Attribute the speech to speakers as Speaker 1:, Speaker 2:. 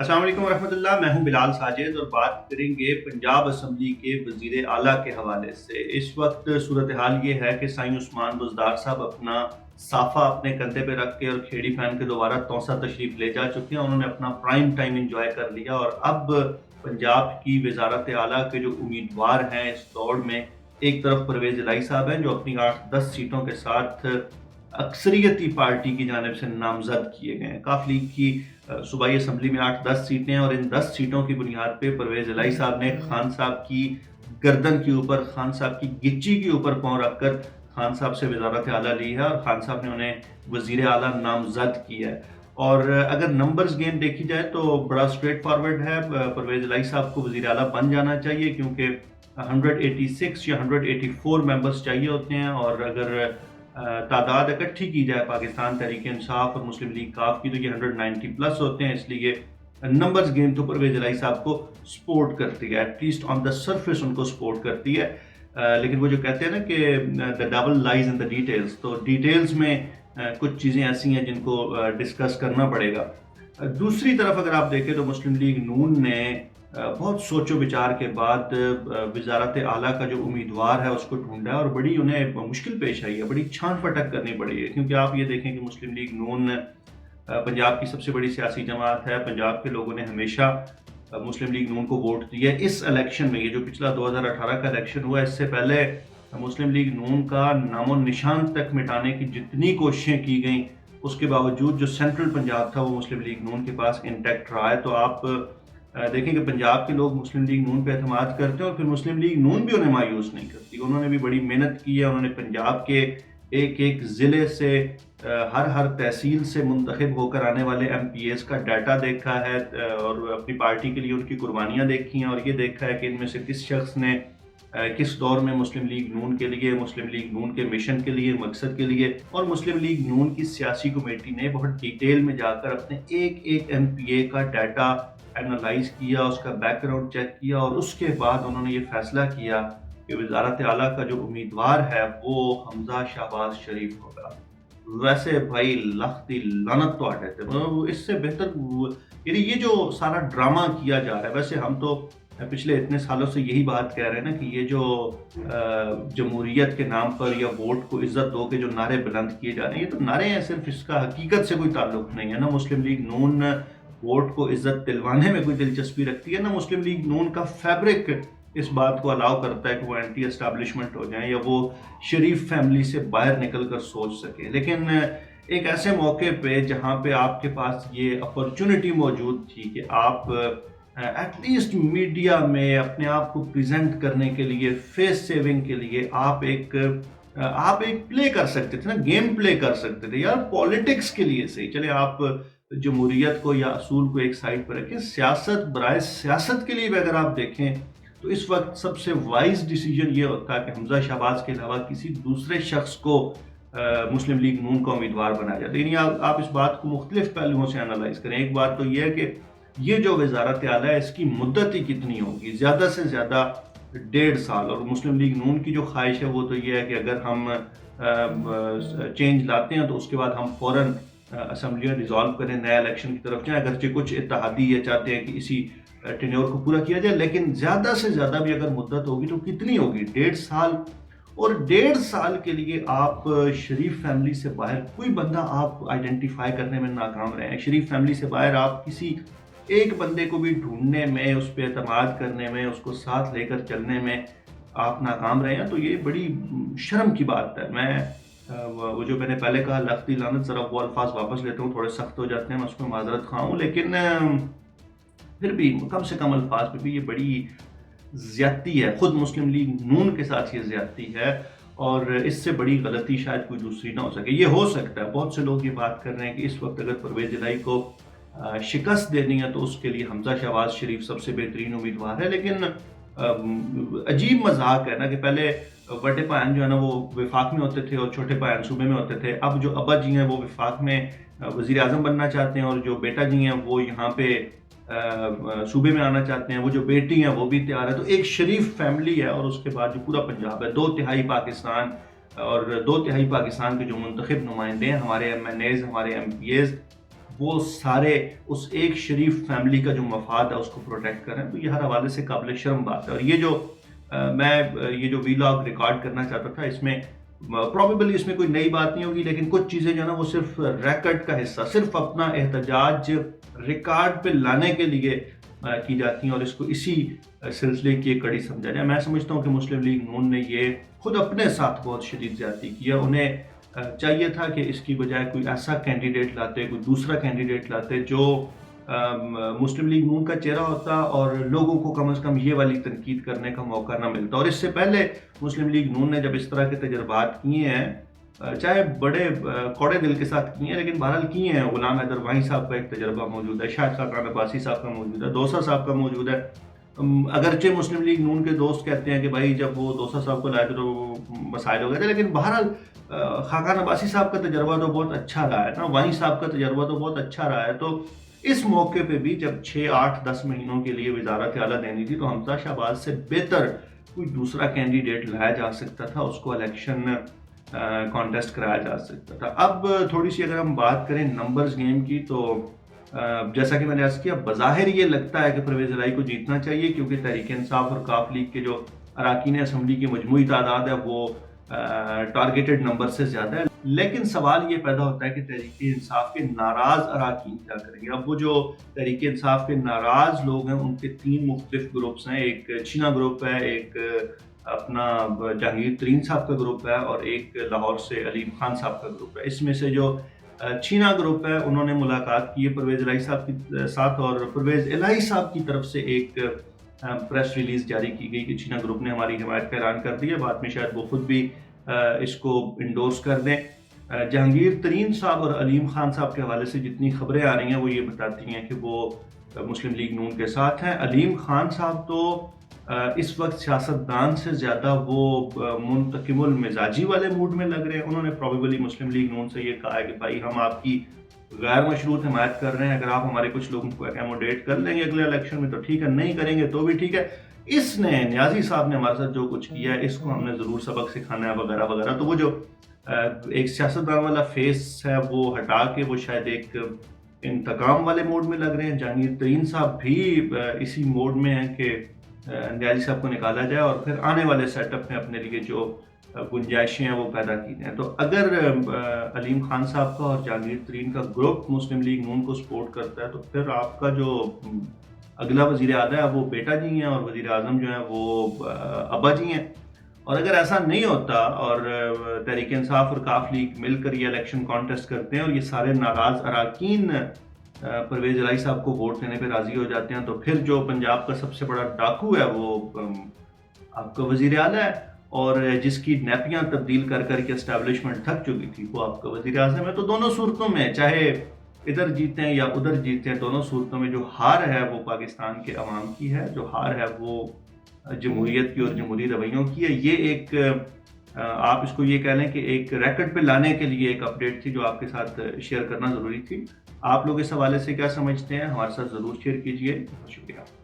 Speaker 1: السلام علیکم ورحمۃ اللہ، میں ہوں بلال ساجد اور بات کریں گے پنجاب اسمبلی کے وزیر اعلیٰ کے حوالے سے۔ اس وقت صورتحال یہ ہے کہ سائیں عثمان بزدار صاحب اپنا صافہ اپنے کندھے پہ رکھ کے اور کھیڑی پہن کے دوبارہ توسا تشریف لے جا چکے ہیں۔ انہوں نے اپنا پرائم ٹائم انجوائے کر لیا اور اب پنجاب کی وزارت اعلیٰ کے جو امیدوار ہیں اس دوڑ میں، ایک طرف پرویز الہی صاحب ہیں جو اپنی 8-10 سیٹوں کے ساتھ اکثریتی پارٹی کی جانب سے نامزد کیے گئے ہیں۔ کاف لیگ کی صوبائی اسمبلی میں 8-10 سیٹیں ہیں اور ان 10 سیٹوں کی بنیاد پہ پرویز الہی صاحب نے خان صاحب کی گردن کے اوپر، خان صاحب کی گچی کے اوپر پاؤں رکھ کر خان صاحب سے وزارت اعلیٰ لی ہے اور خان صاحب نے انہیں وزیر اعلیٰ نامزد کیا ہے۔ اور اگر نمبرز گیم دیکھی جائے تو بڑا اسٹریٹ فارورڈ ہے، پرویز الہی صاحب کو وزیر اعلیٰ بن جانا چاہیے کیونکہ 186 یا 184 ممبرز چاہیے ہوتے ہیں، اور اگر تعداد اکٹھی کی جائے پاکستان تحریک انصاف اور مسلم لیگ کاف کی تو یہ 190 پلس ہوتے ہیں، اس لیے نمبرز گیم تو پرویز الہی صاحب کو سپورٹ کرتی ہے، at least on the surface ان کو سپورٹ کرتی ہے۔ لیکن وہ جو کہتے ہیں نا کہ the double لائز in the details, تو ڈیٹیلز میں کچھ چیزیں ایسی ہیں جن کو ڈسکس کرنا پڑے گا۔ دوسری طرف اگر آپ دیکھیں تو مسلم لیگ نون نے بہت سوچ و بچار کے بعد وزارت اعلیٰ کا جو امیدوار ہے اس کو ڈھونڈا ہے، اور بڑی انہیں مشکل پیش آئی ہے، بڑی چھان پٹک کرنی پڑی ہے، کیونکہ آپ یہ دیکھیں کہ مسلم لیگ نون پنجاب کی سب سے بڑی سیاسی جماعت ہے۔ پنجاب کے لوگوں نے ہمیشہ مسلم لیگ نون کو ووٹ دیا ہے۔ اس الیکشن میں، یہ جو پچھلا 2018 کا الیکشن ہوا، اس سے پہلے مسلم لیگ نون کا نام و نشان تک مٹانے کی جتنی کوششیں کی گئیں، اس کے باوجود جو سینٹرل پنجاب تھا وہ مسلم لیگ نون کے پاس انٹیکٹ رہا ہے۔ تو آپ دیکھیں کہ پنجاب کے لوگ مسلم لیگ نون پہ اعتماد کرتے ہیں اور پھر مسلم لیگ نون بھی انہیں مایوس نہیں کرتی۔ انہوں نے بھی بڑی محنت کی ہے، انہوں نے پنجاب کے ایک ایک ضلع سے، ہر تحصیل سے منتخب ہو کر آنے والے ایم پی ایز کا ڈیٹا دیکھا ہے اور اپنی پارٹی کے لیے ان کی قربانیاں دیکھی ہیں، اور یہ دیکھا ہے کہ ان میں سے کس شخص نے کس دور میں مسلم لیگ نون کے لیے، مسلم لیگ نون کے مشن کے لیے، مقصد کے لیے، اور مسلم لیگ نون کی سیاسی کمیٹی نے بہت ڈیٹیل میں جا کر اپنے ایک ایک ایم پی اے کا ڈیٹا اینالائز کیا، اس کا بیک گراؤنڈ چیک کیا، اور اس کے بعد انہوں نے یہ فیصلہ کیا کہ وزارت اعلیٰ کا جو امیدوار ہے وہ حمزہ شہباز شریف ہوگا۔ ویسے بھائی لختی لعنت تو آٹے تھے، اس سے بہتر یعنی یہ جو سارا ڈرامہ کیا جا رہا ہے، ویسے ہم تو پچھلے اتنے سالوں سے یہی بات کہہ رہے ہیں نا کہ یہ جو جمہوریت کے نام پر یا ووٹ کو عزت دو کے جو نعرے بلند کیے جا رہے ہیں، یہ تو نعرے ہیں صرف، اس کا حقیقت سے کوئی تعلق نہیں ہے۔ نا مسلم لیگ نون ووٹ کو عزت دلوانے میں کوئی دلچسپی رکھتی ہے، نہ مسلم لیگ نون کا فیبرک اس بات کو الاؤ کرتا ہے کہ وہ اینٹی اسٹیبلشمنٹ ہو جائیں یا وہ شریف فیملی سے باہر نکل کر سوچ سکیں۔ لیکن ایک ایسے موقع پہ جہاں پہ آپ کے پاس یہ اپرچونٹی موجود تھی کہ آپ ایٹ لیسٹ میڈیا میں اپنے آپ کو پریزنٹ کرنے کے لیے، فیس سیونگ کے لیے آپ ایک پلے کر سکتے تھے نا، گیم پلے کر سکتے تھے یار، پالیٹکس کے لیے صحیح، چلے آپ جمہوریت کو یا اصول کو ایک سائڈ پر رکھیں، سیاست برائے سیاست کے لیے بھی اگر آپ دیکھیں تو اس وقت سب سے وائز ڈیسیجن یہ ہوتا ہے کہ حمزہ شہباز کے علاوہ کسی دوسرے شخص کو مسلم لیگ نون کا امیدوار بنایا جاتا ہے۔ یعنی آپ اس بات کو مختلف پہلوؤں سے انالائز کریں۔ ایک بات تو یہ ہے کہ یہ جو وزارت اعلیٰ ہے اس کی مدت ہی کتنی ہوگی، زیادہ سے زیادہ 1.5 سال، اور مسلم لیگ نون کی جو خواہش ہے وہ تو یہ ہے کہ اگر ہم چینج لاتے ہیں تو اس کے بعد ہم فوراً اسمبلیاں ڈیزالو کریں، نئے الیکشن کی طرف جائیں، اگرچہ کچھ اتحادی یہ چاہتے ہیں کہ اسی ٹینیور کو پورا کیا جائے، لیکن زیادہ سے زیادہ بھی اگر مدت ہوگی تو کتنی ہوگی، 1.5 سال، اور 1.5 سال کے لیے آپ شریف فیملی سے باہر کوئی بندہ آپ آئیڈینٹیفائی کرنے میں ناکام رہے ہیں۔ شریف فیملی سے باہر آپ کسی ایک بندے کو بھی ڈھونڈنے میں، اس پہ اعتماد کرنے میں، اس کو ساتھ لے کر چلنے میں آپ ناکام رہے ہیں، تو یہ بڑی شرم کی بات ہے۔ وہ جو میں نے پہلے کہا لختی لعنت، ذرا وہ الفاظ واپس لیتا ہوں، تھوڑے سخت ہو جاتے ہیں، میں اس کو معذرت خواہ ہوں، لیکن پھر بھی کم سے کم الفاظ پہ بھی یہ بڑی زیادتی ہے، خود مسلم لیگ نون کے ساتھ یہ زیادتی ہے، اور اس سے بڑی غلطی شاید کوئی دوسری نہ ہو سکے۔ یہ ہو سکتا ہے، بہت سے لوگ یہ بات کر رہے ہیں کہ اس وقت اگر پرویز الہی کو شکست دینی ہے تو اس کے لیے حمزہ شہباز شریف سب سے بہترین امیدوار ہے، لیکن عجیب مذاق ہے نا کہ پہلے بڑے پائن جو ہے نا وہ وفاق میں ہوتے تھے اور چھوٹے پائن صوبے میں ہوتے تھے، اب جو ابا جی ہیں وہ وفاق میں وزیر اعظم بننا چاہتے ہیں، اور جو بیٹا جی ہیں وہ یہاں پہ صوبے میں آنا چاہتے ہیں، وہ جو بیٹی ہیں وہ بھی تیار ہے۔ تو ایک شریف فیملی ہے، اور اس کے بعد جو پورا پنجاب ہے، 2/3 پاکستان، اور 2/3 پاکستان کے جو منتخب نمائندے ہیں، ہمارے ایم این ایز، ہمارے ایم پی ایز، وہ سارے اس ایک شریف فیملی کا جو مفاد ہے اس کو پروٹیکٹ کریں، تو یہ ہر حوالے سے قابل شرم بات ہے۔ اور یہ جو میں یہ جو ویلاگ ریکارڈ کرنا چاہتا تھا، اس میں پروبیبلی اس میں کوئی نئی بات نہیں ہوگی، لیکن کچھ چیزیں جو ہے نا وہ صرف ریکارڈ کا حصہ، صرف اپنا احتجاج ریکارڈ پہ لانے کے لیے کی جاتی ہیں، اور اس کو اسی سلسلے کی ایک کڑی سمجھا جائے۔ میں سمجھتا ہوں کہ مسلم لیگ نون نے یہ خود اپنے ساتھ بہت شدید زیادتی کی ہے۔ انہیں چاہیے تھا کہ اس کی بجائے کوئی ایسا کینڈیڈیٹ لاتے، کوئی دوسرا کینڈیڈیٹ لاتے جو مسلم لیگ نون کا چہرہ ہوتا، اور لوگوں کو کم از کم یہ والی تنقید کرنے کا موقع نہ ملتا۔ اور اس سے پہلے مسلم لیگ نون نے جب اس طرح کے تجربات کیے ہیں، چاہے بڑے کوڑے دل کے ساتھ کیے ہیں، لیکن بہرحال کیے ہیں۔ غلام حیدر واہی صاحب کا ایک تجربہ موجود ہے، شاہد خاقان عباسی صاحب کا موجود ہے، دوسا صاحب کا موجود ہے۔ اگرچہ مسلم لیگ نون کے دوست کہتے ہیں کہ بھائی جب وہ دوسا صاحب کو لائے تھے تو مسائل ہو گئے تھے، لیکن بہرحال خاقان عباسی صاحب کا تجربہ تو بہت اچھا رہا ہے نا، واہی صاحب کا تجربہ تو بہت اچھا رہا ہے۔ تو اس موقع پہ بھی جب 6، 8، 10 مہینوں کے لیے وزارت اعلیٰ دینی تھی، تو حمزہ شہباز سے بہتر کوئی دوسرا کینڈیڈیٹ لایا جا سکتا تھا، اس کو الیکشن کانٹیسٹ کرایا جا سکتا تھا۔ اب تھوڑی سی اگر ہم بات کریں نمبرز گیم کی، تو جیسا کہ میں نے عرض کیا، بظاہر یہ لگتا ہے کہ پرویز الہی کو جیتنا چاہیے، کیونکہ تحریک انصاف اور کاف لیگ کے جو اراکین اسمبلی کی مجموعی تعداد ہے وہ ٹارگیٹڈ نمبر سے زیادہ ہے۔ لیکن سوال یہ پیدا ہوتا ہے کہ تحریک انصاف کے ناراض اراکین کیا کریں گے۔ اب وہ جو تحریک انصاف کے ناراض لوگ ہیں، ان کے 3 مختلف گروپس ہیں، ایک چینا گروپ ہے، ایک اپنا جہانگیر ترین صاحب کا گروپ ہے، اور ایک لاہور سے علیم خان صاحب کا گروپ ہے۔ اس میں سے جو چینا گروپ ہے، انہوں نے ملاقات کی ہے پرویز الہی صاحب کے ساتھ، اور پرویز الہی صاحب کی طرف سے ایک پریس ریلیز جاری کی گئی کہ چینا گروپ نے ہماری حمایت کا اعلان کر دیا، بعد میں شاید وہ خود بھی اس کو انڈورس کر دیں۔ جہانگیر ترین صاحب اور علیم خان صاحب کے حوالے سے جتنی خبریں آ رہی ہیں وہ یہ بتاتی ہیں کہ وہ مسلم لیگ نون کے ساتھ ہیں۔ علیم خان صاحب تو اس وقت سیاستدان سے زیادہ وہ منتقم المزاجی والے موڈ میں لگ رہے ہیں۔ انہوں نے پروبیبلی مسلم لیگ نون سے یہ کہا ہے کہ بھائی ہم آپ کی غیر مشروط حمایت کر رہے ہیں، اگر آپ ہمارے کچھ لوگوں کو اکیموڈیٹ کر لیں گے اگلے الیکشن میں تو ٹھیک ہے، نہیں کریں گے تو بھی ٹھیک ہے۔ اس نے نیازی صاحب نے ہمارے ساتھ جو کچھ کیا ہے، اس کو ہم نے ضرور سبق سکھانا ہے وغیرہ وغیرہ۔ تو وہ جو ایک سیاستدان والا فیس ہے وہ ہٹا کے وہ شاید ایک انتقام والے موڈ میں لگ رہے ہیں۔ جہانگیر ترین صاحب بھی اسی موڈ میں ہیں کہ نیازی صاحب کو نکالا جائے اور پھر آنے والے سیٹ اپ میں اپنے لیے جو گنجائشیں ہیں وہ پیدا کی جائیں۔ تو اگر علیم خان صاحب کا اور جہانگیر ترین کا گروپ مسلم لیگ نون کو سپورٹ کرتا ہے، تو پھر آپ کا جو اگلا وزیر اعلیٰ ہے وہ بیٹا جی ہیں، اور وزیر اعظم جو ہیں وہ ابا جی ہیں۔ اور اگر ایسا نہیں ہوتا اور تحریک انصاف اور کاف لیگ مل کر یہ الیکشن کانٹیسٹ کرتے ہیں اور یہ سارے ناراض اراکین پرویز الہی صاحب کو ووٹ دینے پہ راضی ہو جاتے ہیں، تو پھر جو پنجاب کا سب سے بڑا ڈاکو ہے وہ آپ کا وزیر اعلیٰ ہے، اور جس کی نیپیاں تبدیل کر کر کے اسٹیبلشمنٹ تھک چکی تھی وہ آپ کا وزیر اعظم ہے۔ تو دونوں صورتوں میں، چاہے ادھر جیتے ہیں یا ادھر جیتے ہیں، دونوں صورتوں میں جو ہار ہے وہ پاکستان کے عوام کی ہے، جو ہار ہے وہ جمہوریت کی اور جمہوری رویوں کی ہے۔ یہ ایک آپ اس کو یہ کہہ لیں کہ ایک ریکٹ پہ لانے کے لیے ایک اپڈیٹ تھی جو آپ کے ساتھ شیئر کرنا ضروری تھی۔ آپ لوگ اس حوالے سے کیا سمجھتے ہیں؟ ہمارے ساتھ ضرور شیئر کیجیے۔ شکریہ۔